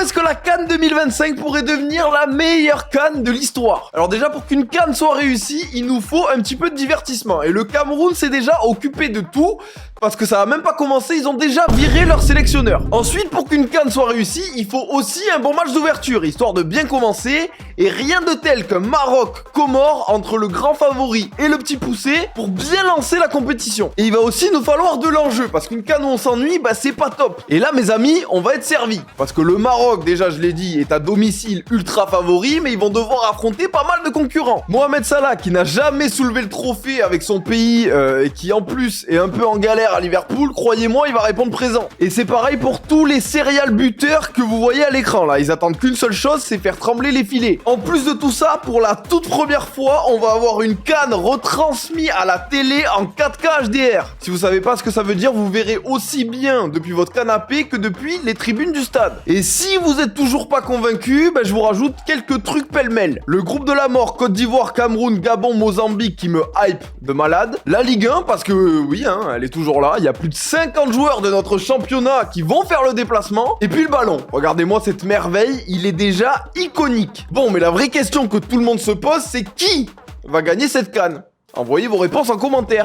est-ce que la CAN 2025 pourrait devenir la meilleure CAN de l'histoire? Alors déjà, pour qu'une CAN soit réussie, il nous faut un petit peu de divertissement. Et le Cameroun s'est déjà occupé de tout, parce que ça a même pas commencé, ils ont déjà viré leur sélectionneur. Ensuite, pour qu'une CAN soit réussie, il faut aussi un bon match d'ouverture, histoire de bien commencer, et rien de tel qu'un Maroc-Comores entre le grand favori et le petit poussé pour bien lancer la compétition. Et il va aussi nous falloir de l'enjeu, parce qu'une CAN où on s'ennuie, bah c'est pas top. Et là, mes amis, on va être servis, parce que le Maroc, déjà je l'ai dit, est à domicile ultra favori, mais ils vont devoir affronter pas mal de concurrents. Mohamed Salah, qui n'a jamais soulevé le trophée avec son pays, et qui en plus est un peu en galère à Liverpool, croyez-moi, il va répondre présent. Et c'est pareil pour tous les serial buteurs que vous voyez à l'écran là, ils attendent qu'une seule chose, c'est faire trembler les filets. En plus de tout ça, pour la toute première fois, on va avoir une CAN retransmise à la télé en 4K HDR. Si vous savez pas ce que ça veut dire, vous verrez aussi bien depuis votre canapé que depuis les tribunes du stade. Et si vous êtes toujours pas convaincu, je vous rajoute quelques trucs pêle-mêle. Le groupe de la mort, Côte d'Ivoire, Cameroun, Gabon, Mozambique qui me hype de malade. La Ligue 1, parce que oui, elle est toujours là. Il y a plus de 50 joueurs de notre championnat qui vont faire le déplacement. Et puis le ballon. Regardez-moi cette merveille, il est déjà iconique. Bon, mais la vraie question que tout le monde se pose, c'est qui va gagner cette CAN? Envoyez vos réponses en commentaire.